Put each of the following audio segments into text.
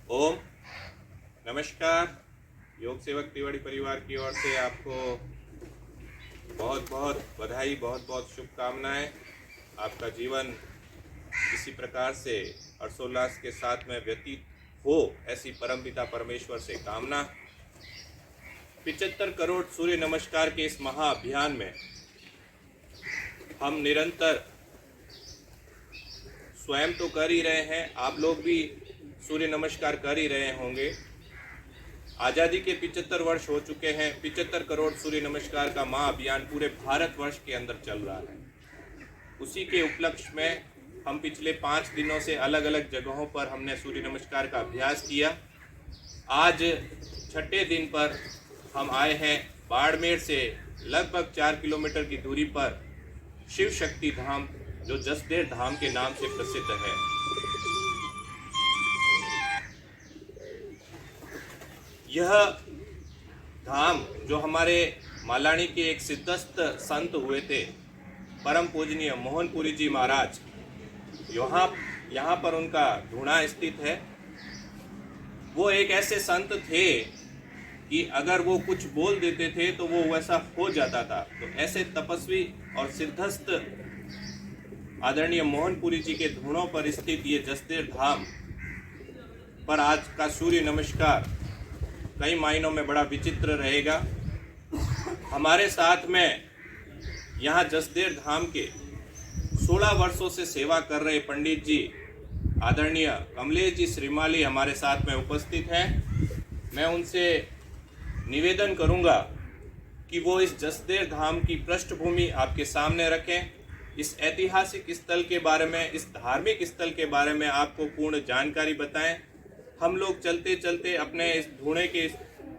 ओम नमस्कार। योग सेवक तिवारी परिवार की ओर से आपको बहुत बहुत बधाई, बहुत बहुत शुभकामनाएं। आपका जीवन इसी प्रकार से हर्षोल्लास के साथ में व्यतीत हो, ऐसी परमपिता परमेश्वर से कामना। 75 करोड़ सूर्य नमस्कार के इस महाअभियान में हम निरंतर स्वयं तो कर ही रहे हैं, आप लोग भी सूर्य नमस्कार कर ही रहे होंगे। आज़ादी के 75 वर्ष हो चुके हैं। 75 करोड़ सूर्य नमस्कार का महाअभियान पूरे भारतवर्ष के अंदर चल रहा है। उसी के उपलक्ष्य में हम पिछले 5 दिनों से अलग अलग जगहों पर हमने सूर्य नमस्कार का अभ्यास किया। आज छठे दिन पर हम आए हैं बाड़मेर से लगभग 4 किलोमीटर की दूरी पर शिव शक्ति धाम, जो जसदेर धाम के नाम से प्रसिद्ध है। यह धाम जो हमारे मालानी के एक सिद्धस्थ संत हुए थे, परम पूजनीय मोहनपुरी जी महाराज, यहाँ पर उनका धूणा स्थित है। वो एक ऐसे संत थे कि अगर वो कुछ बोल देते थे तो वो वैसा हो जाता था। तो ऐसे तपस्वी और सिद्धस्थ आदरणीय मोहनपुरी जी के धूणों पर स्थित ये जसदेर धाम पर आज का सूर्य नमस्कार कई मायनों में बड़ा विचित्र रहेगा। हमारे साथ में यहाँ जसदेर धाम के 16 वर्षों से सेवा कर रहे पंडित जी आदरणीय कमलेश जी श्रीमाली हमारे साथ में उपस्थित हैं। मैं उनसे निवेदन करूंगा कि वो इस जसदेर धाम की पृष्ठभूमि आपके सामने रखें, इस ऐतिहासिक स्थल के बारे में, इस धार्मिक स्थल के बारे में आपको पूर्ण जानकारी बताएं। हम लोग चलते चलते अपने इस धूणे के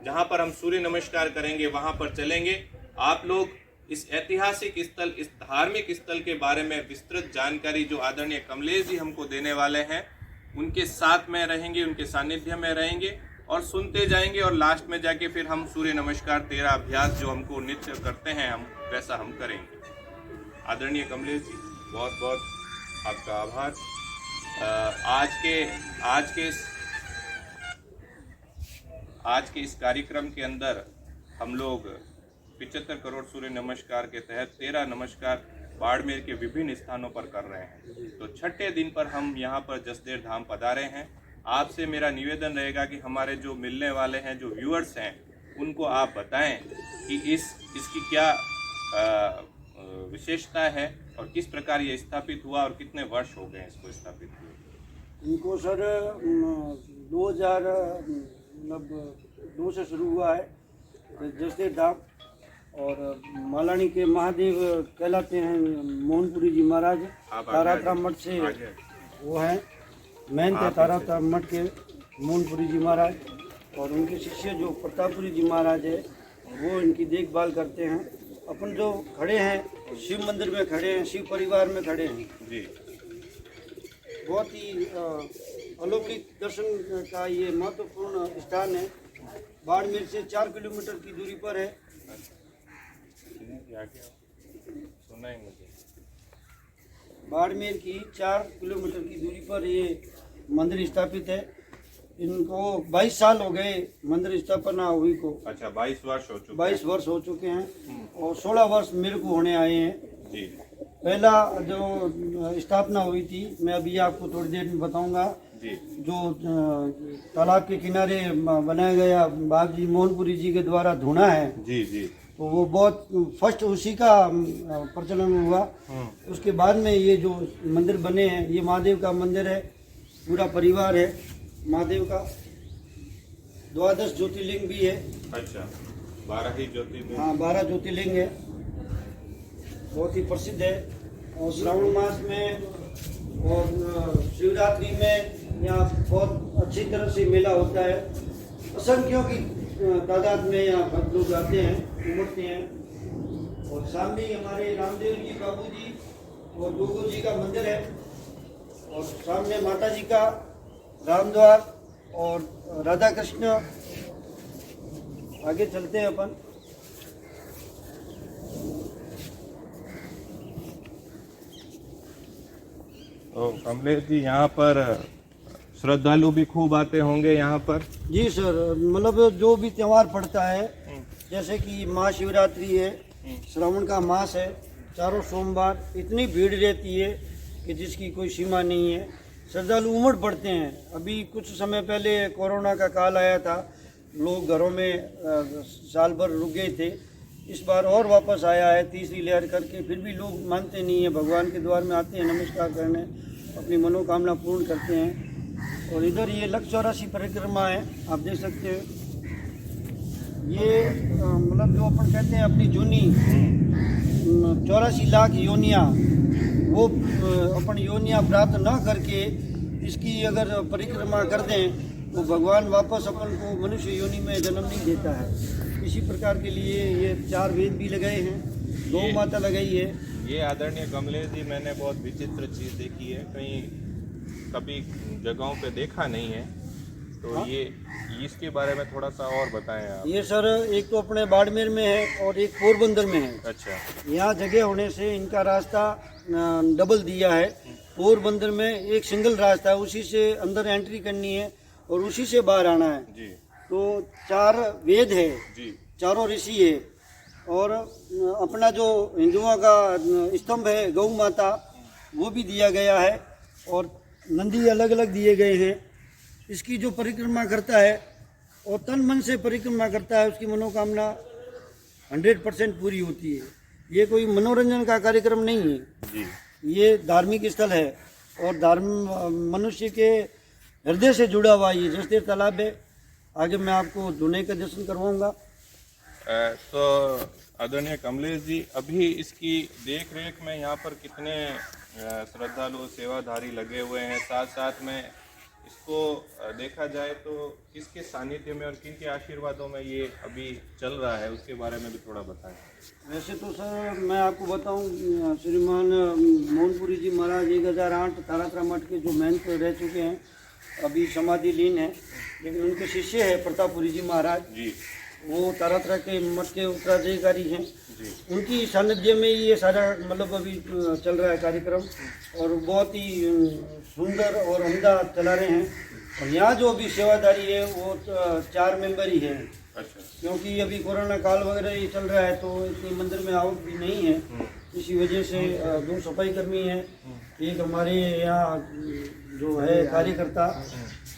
जहाँ पर हम सूर्य नमस्कार करेंगे वहाँ पर चलेंगे। आप लोग इस ऐतिहासिक स्थल, इस धार्मिक स्थल के बारे में विस्तृत जानकारी जो आदरणीय कमलेश जी हमको देने वाले हैं, उनके साथ में रहेंगे, उनके सानिध्य में रहेंगे और सुनते जाएंगे। और लास्ट में जाके फिर हम सूर्य नमस्कार 13 अभ्यास जो हमको नित्य करते हैं, हम वैसा हम करेंगे। आदरणीय कमलेश जी, बहुत बहुत आपका आभार। आज के इस कार्यक्रम के अंदर हम लोग 75 करोड़ सूर्य नमस्कार के तहत 13 नमस्कार बाड़मेर के विभिन्न स्थानों पर कर रहे हैं। तो छठे दिन पर हम यहाँ पर जसदेर धाम पधारे हैं। आपसे मेरा निवेदन रहेगा कि हमारे जो मिलने वाले हैं, जो व्यूअर्स हैं, उनको आप बताएं कि इसकी क्या विशेषता है और किस प्रकार ये स्थापित हुआ और कितने वर्ष हो गए इसको स्थापित हुए। इनको सर 2009 से शुरू हुआ है जसदेर धाम, और मालानी के महादेव कहलाते हैं मोहनपुरी जी महाराज। तारातराम मठ से वो हैं, मेन थे तारातराम मठ के मोहनपुरी जी महाराज, और उनके शिष्य जो प्रतापपुरी जी महाराज है वो इनकी देखभाल करते हैं। अपन जो खड़े हैं शिव मंदिर में खड़े हैं, शिव परिवार में खड़े हैं जी। बहुत ही अलौकिक दर्शन का ये महत्वपूर्ण स्थान है। बाड़मेर से 4 किलोमीटर की दूरी पर है। बाड़मेर की 4 किलोमीटर की दूरी पर ये मंदिर स्थापित है। इनको 22 साल हो गए मंदिर स्थापना हुई को। अच्छा, 22 वर्ष हो चुके 22 वर्ष हो चुके हैं और 16 वर्ष मेरे को होने आए हैं जी। पहला जो स्थापना हुई थी, मैं अभी आपको थोड़ी देर में बताऊंगा जी। जो तालाब के किनारे बनाया गया बाबूजी मोहनपुरी जी के द्वारा धूणा है जी जी, तो वो बहुत फर्स्ट उसी का प्रचलन हुआ। उसके बाद में ये जो मंदिर बने हैं, ये महादेव का मंदिर है, पूरा परिवार है महादेव का। 12 ज्योतिर्लिंग भी है। अच्छा, 12 ही ज्योतिर्लिंग। हाँ, 12 ज्योतिर्लिंग है, बहुत ही प्रसिद्ध है। और श्रावण मास में और शिवरात्रि में यहाँ बहुत अच्छी तरह से मेला होता है। असंख्यों की तादाद में यहाँ भक्त लोग आते हैं, उमड़ते हैं। और सामने हमारे रामदेव जी, बाबू जी और गोगो जी का मंदिर है, और सामने माता जी का रामद्वार और राधा कृष्ण। आगे चलते हैं अपन। तो कमलेश जी, यहाँ पर श्रद्धालु भी खूब आते होंगे यहाँ पर। जी सर, मतलब जो भी त्यौहार पड़ता है, जैसे कि महाशिवरात्रि है, श्रावण का मास है, चारों सोमवार इतनी भीड़ रहती है कि जिसकी कोई सीमा नहीं है। श्रद्धालु उमड़ पड़ते हैं। अभी कुछ समय पहले कोरोना का काल आया था, लोग घरों में साल भर रुक गए थे। इस बार और वापस आया है तीसरी लहर करके, फिर भी लोग मानते नहीं है, भगवान के द्वार में आते हैं नमस्कार करने, अपनी मनोकामना पूर्ण करते हैं। और इधर ये लक्ष्य 84 परिक्रमा है, आप देख सकते हैं। ये मतलब जो अपन कहते हैं अपनी जूनी 84 लाख योनियाँ, वो अपन योनियाँ प्राप्त न करके इसकी अगर परिक्रमा कर दें तो भगवान वापस अपन को मनुष्य योनि में जन्म नहीं देता है। इसी प्रकार के लिए ये 4 वेद भी लगाए हैं, 2 माता लगाई है। ये आदरणीय कमलेश जी, मैंने बहुत विचित्र चीज़ देखी है, कहीं कभी जगहों पे देखा नहीं है, तो हाँ? ये इसके बारे में थोड़ा सा और बताएं आप। ये सर एक तो अपने बाड़मेर में है और एक पोरबंदर में है। अच्छा। यहाँ जगह होने से इनका रास्ता डबल दिया है। पोरबंदर में एक सिंगल रास्ता है, उसी से अंदर एंट्री करनी है और उसी से बाहर आना है जी। तो 4 वेद है जी। 4 ऋषि है और अपना जो हिंदुओं का स्तंभ है गौ माता, वो भी दिया गया है और नंदी अलग अलग दिए गए हैं। इसकी जो परिक्रमा करता है और तन मन से परिक्रमा करता है, उसकी मनोकामना 100% पूरी होती है। ये कोई मनोरंजन का कार्यक्रम नहीं है जी। ये धार्मिक स्थल है और मनुष्य के हृदय से जुड़ा हुआ ये जसदेव तालाब है। आगे मैं आपको दोनों का दर्शन करवाऊंगा। तो आदरणीय कमलेश जी, अभी इसकी देख रेख में यहाँ पर कितने श्रद्धालु सेवाधारी लगे हुए हैं? साथ साथ में इसको देखा जाए तो किसके सानिध्य में और किन के आशीर्वादों में ये अभी चल रहा है, उसके बारे में भी थोड़ा बताएं। वैसे तो सर मैं आपको बताऊं, श्रीमान मोहनपुरी जी महाराज 1008 तारात्रा मठ के जो महंत रह चुके हैं, अभी समाधि लीन है, लेकिन उनके शिष्य है प्रतापपुरी जी महाराज जी, वो तारात्रा के मठ के उत्तराधिकारी हैं। उनकी सानिध्य में ये सारा मतलब अभी चल रहा है कार्यक्रम और बहुत ही सुंदर और उम्दा चला रहे हैं। और यहाँ जो अभी सेवादारी है वो 4 मेंबर ही है। अच्छा। क्योंकि अभी कोरोना काल वगैरह ये चल रहा है तो इतनी मंदिर में आवक भी नहीं है, इसी वजह से 2 सफाई कर्मी हैं, एक हमारे यहाँ जो है कार्यकर्ता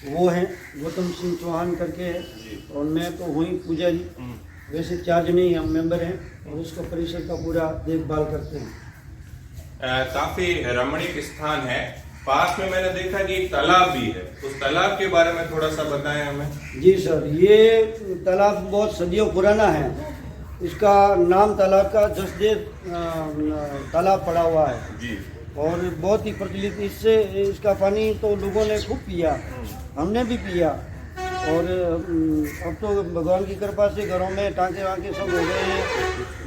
वो हैं गौतम सिंह चौहान करके है, और मैं तो हुई पुजारी। वैसे 4 जने ही हम मेंबर हैं और उसका परिसर का पूरा देखभाल करते हैं। काफी रमणीक स्थान है। पास में मैंने देखा कि एक तालाब भी है, उस तालाब के बारे में थोड़ा सा बताएं हमें। जी सर, ये तालाब बहुत सदियों पुराना है। इसका नाम तालाब का जसदेव तालाब पड़ा हुआ है जी, और बहुत ही प्रचलित। इससे इसका पानी तो लोगों ने खूब पिया, हमने भी पिया। और अब तो भगवान की कृपा से घरों में टाँके वाँके सब हो गए हैं,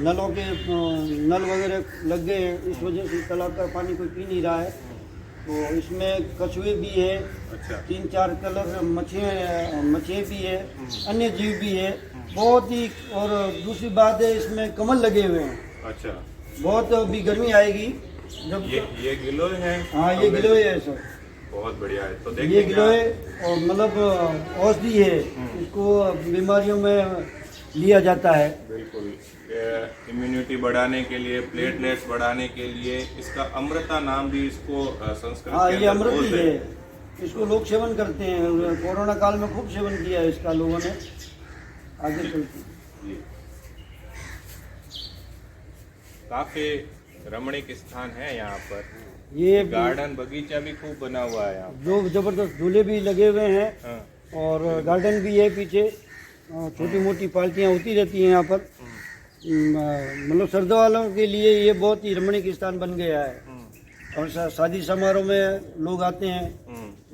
नलों के नल वगैरह लग गए हैं, इस वजह से तालाब का पानी कोई पी नहीं रहा है। तो इसमें कछुए भी है। अच्छा। 3-4 कलर मछली भी है, अन्य जीव भी है बहुत ही। और दूसरी बात है इसमें कमल लगे हुए हैं। अच्छा। बहुत अभी गर्मी आएगी जब ये गिलोय है। हाँ, ये गिलोय है सर, बहुत बढ़िया है। तो ये देखिए गिलोय और मतलब औषधि है, इसको बीमारियों में लिया जाता है। बिल्कुल, इम्यूनिटी बढ़ाने के लिए, प्लेटलेट्स बढ़ाने के लिए, इसका अमृता नाम भी इसको संस्कृत हाँ, के ये अंदर अमृत ही बोलते है, हैं। इसको लोग सेवन करते हैं। कोरोना काल में खूब सेवन किया है इसका लोगों ने। आगे चलते जी। काफी रमणीक स्थान है यहाँ पर। ये गार्डन बगीचा भी खूब बना हुआ है यहाँ पर। जो जबरदस्त झूले भी लगे हुए हैं हाँ। और गार्डन भी है पीछे, छोटी मोटी पार्टियाँ होती रहती हैं यहाँ पर। मतलब श्रद्धालुओं के लिए ये बहुत ही रमणीक स्थान बन गया है। और शादी समारोह में लोग आते हैं,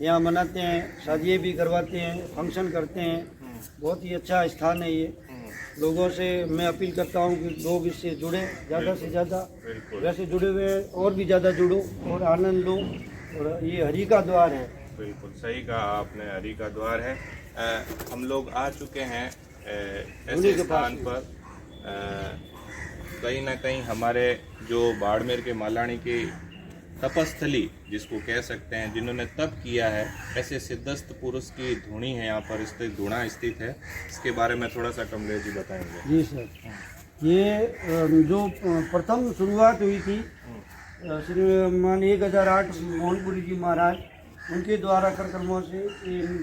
यहाँ मनाते हैं, शादियाँ भी करवाते हैं, फंक्शन करते हैं। बहुत ही अच्छा स्थान है ये। लोगों से मैं अपील करता हूँ कि लोग इससे जुड़े ज़्यादा से ज़्यादा। वैसे जुड़े हुए हैं और भी ज़्यादा जुड़ो और आनंद लो। और ये हरि का द्वार है। बिल्कुल सही कहा आपने, हरि का द्वार है। हम लोग आ चुके हैं ऐसे स्थान पर। कहीं ना कहीं हमारे जो बाड़मेर के मालानी की तपस्थली जिसको कह सकते हैं, जिन्होंने तप किया है, ऐसे सिद्धस्थ पुरुष की धुनी है यहाँ पर स्थित, धुना स्थित है। इसके बारे में थोड़ा सा कमलेश जी बताएंगे। जी सर, ये जो प्रथम शुरुआत हुई थी श्रीमान 1008 मोहनपुरी जी महाराज, उनके द्वारा करकर्मों से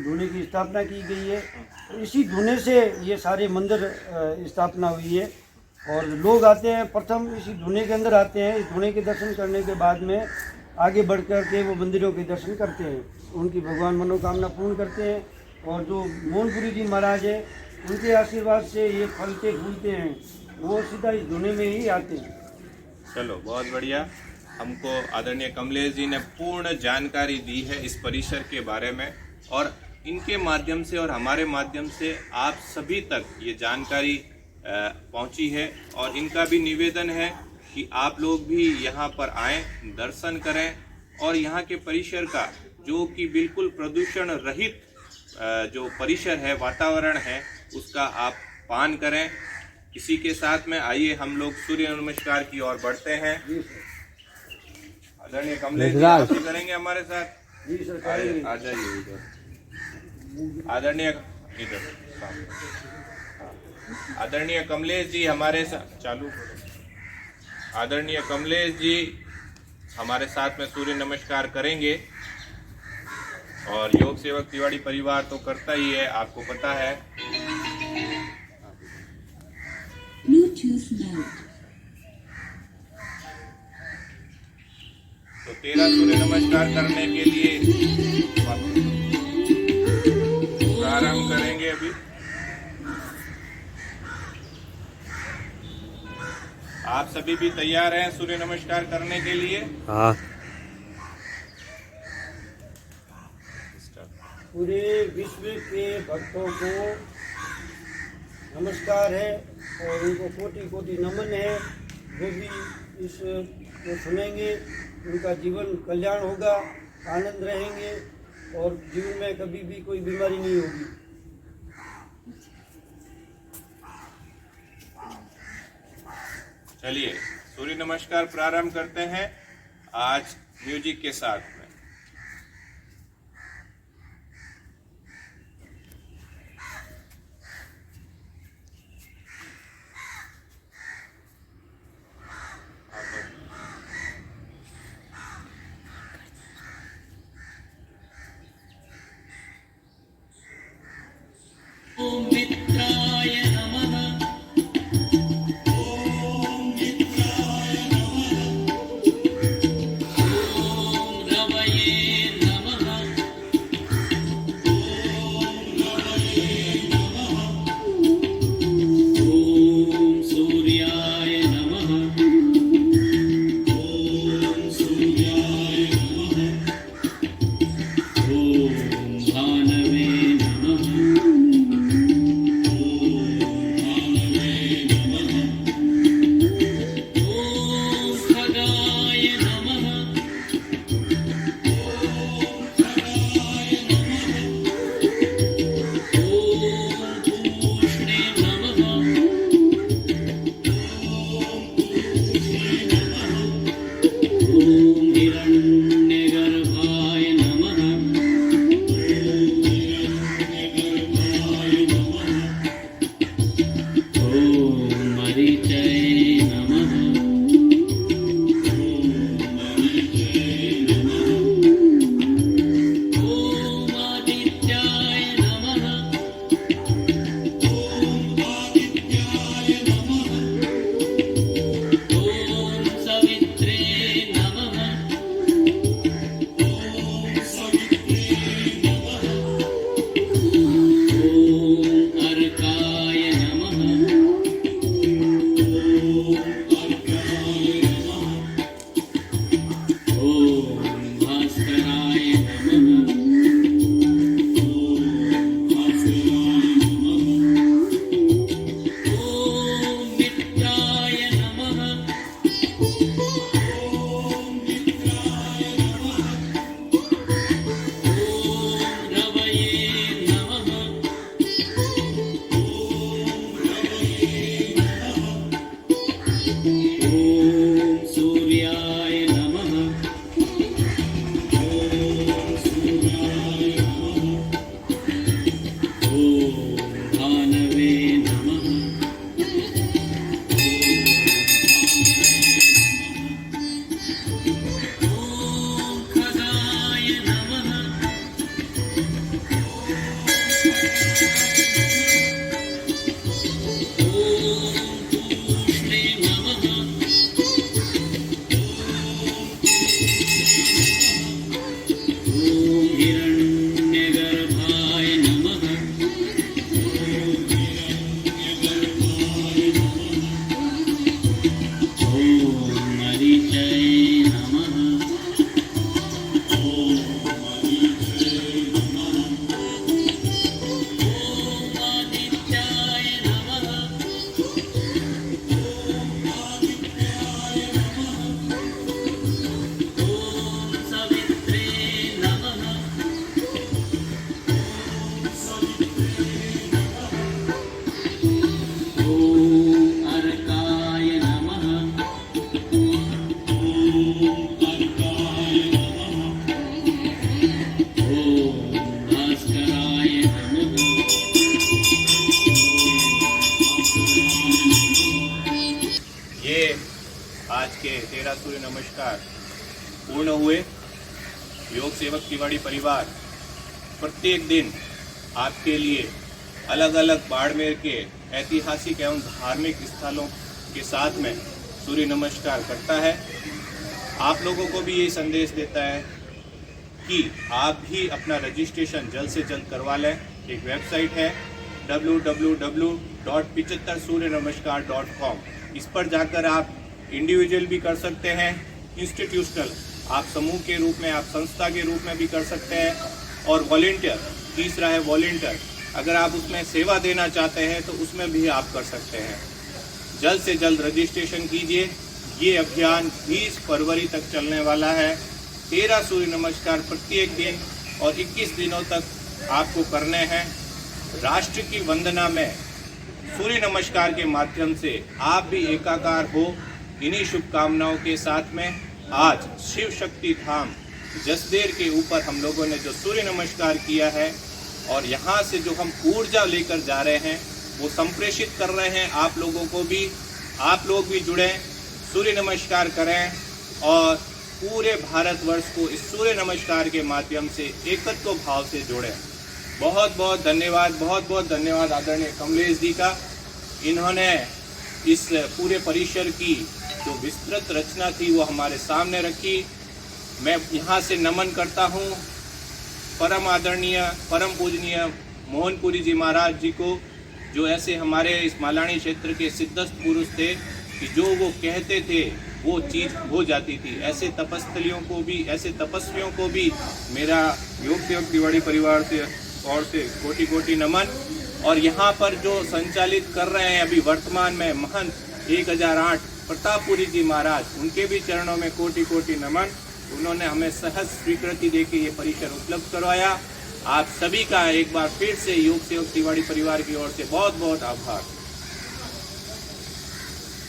धुने की स्थापना की गई है। इसी धुने से ये सारे मंदिर स्थापना हुई है और लोग आते हैं, प्रथम इसी धुने के अंदर आते हैं। इस धुने के दर्शन करने के बाद में आगे बढ़ कर के वो मंदिरों के दर्शन करते हैं, उनकी भगवान मनोकामना पूर्ण करते हैं। और जो मोहनपुरी जी महाराज है, उनके आशीर्वाद से ये फलते फूलते हैं, वो सीधा इस धुने में ही आते हैं। चलो, बहुत बढ़िया। हमको आदरणीय कमलेश जी ने पूर्ण जानकारी दी है इस परिसर के बारे में, और इनके माध्यम से और हमारे माध्यम से आप सभी तक ये जानकारी पहुंची है। और इनका भी निवेदन है कि आप लोग भी यहाँ पर आएं, दर्शन करें और यहाँ के परिसर का, जो कि बिल्कुल प्रदूषण रहित जो परिसर है, वातावरण है, उसका आप पान करें। इसी के साथ में आइए हम लोग सूर्य नमस्कार की ओर बढ़ते हैं। आदरणीय कमलेश जी आप भी करेंगे हमारे साथ? जी सर, आ जाइए इधर। आदरणीय इधर, आदरणीय कमलेश जी हमारे साथ, चालू। आदरणीय कमलेश जी हमारे साथ में सूर्य नमस्कार करेंगे। और योग सेवक तिवारी परिवार तो करता ही है, आपको पता है। तो 13 सूर्य नमस्कार करने के लिए प्रारंभ करेंगे अभी। आप सभी भी तैयार हैं सूर्य नमस्कार करने के लिए? हाँ। पूरे विश्व के भक्तों को नमस्कार है और उनको कोटि कोटि नमन है। जो भी इस को सुनेंगे उनका जीवन कल्याण होगा, आनंद रहेंगे और जीवन में कभी भी कोई बीमारी नहीं होगी। चलिए सूर्य नमस्कार प्रारंभ करते हैं आज म्यूजिक के साथ में। के 13 सूर्य नमस्कार पूर्ण हुए। योग सेवक तिवाड़ी परिवार प्रत्येक दिन आपके लिए अलग अलग बाड़मेर के ऐतिहासिक एवं धार्मिक स्थलों के साथ में सूर्य नमस्कार करता है। आप लोगों को भी ये संदेश देता है कि आप भी अपना रजिस्ट्रेशन जल्द से जल्द करवा लें। एक वेबसाइट है www.75suryanamaskar.com। इस पर जाकर आप इंडिविजुअल भी कर सकते हैं, इंस्टीट्यूशनल आप समूह के रूप में, आप संस्था के रूप में भी कर सकते हैं, और वॉलेंटियर, तीसरा है वॉलेंटियर, अगर आप उसमें सेवा देना चाहते हैं तो उसमें भी आप कर सकते हैं। जल्द से जल्द रजिस्ट्रेशन कीजिए। ये अभियान 20 फरवरी तक चलने वाला है। 13 सूर्य नमस्कार प्रत्येक दिन और 21 दिनों तक आपको करने हैं। राष्ट्र की वंदना में सूर्य नमस्कार के माध्यम से आप भी एकाकार हो। इन्हीं शुभकामनाओं के साथ में आज शिव शक्ति धाम जसदेर के ऊपर हम लोगों ने जो सूर्य नमस्कार किया है और यहाँ से जो हम ऊर्जा लेकर जा रहे हैं वो संप्रेषित कर रहे हैं आप लोगों को भी। आप लोग भी जुड़ें, सूर्य नमस्कार करें और पूरे भारतवर्ष को इस सूर्य नमस्कार के माध्यम से एकत्व भाव से जोड़ें। बहुत बहुत धन्यवाद, बहुत बहुत धन्यवाद आदरणीय कमलेश जी का। इन्होंने इस पूरे परिसर की जो विस्तृत रचना थी वो हमारे सामने रखी। मैं यहाँ से नमन करता हूँ परम आदरणीय, परम पूजनीय मोहनपुरी जी महाराज जी को, जो ऐसे हमारे इस मालानी क्षेत्र के सिद्धस्थ पुरुष थे कि जो वो कहते थे वो चीज़ हो जाती थी। ऐसे तपस्थलियों को भी, ऐसे तपस्वियों को भी मेरा योग सेवक तिवाड़ी परिवार से और से कोटि कोटि नमन। और यहाँ पर जो संचालित कर रहे हैं अभी वर्तमान में महंत 1008 प्रतापपुरी जी महाराज, उनके भी चरणों में कोटि कोटि नमन। उन्होंने हमें सहज स्वीकृति देके ये परिसर उपलब्ध करवाया। आप सभी का एक बार फिर से योग सेवक तिवाड़ी परिवार की ओर से बहुत बहुत आभार।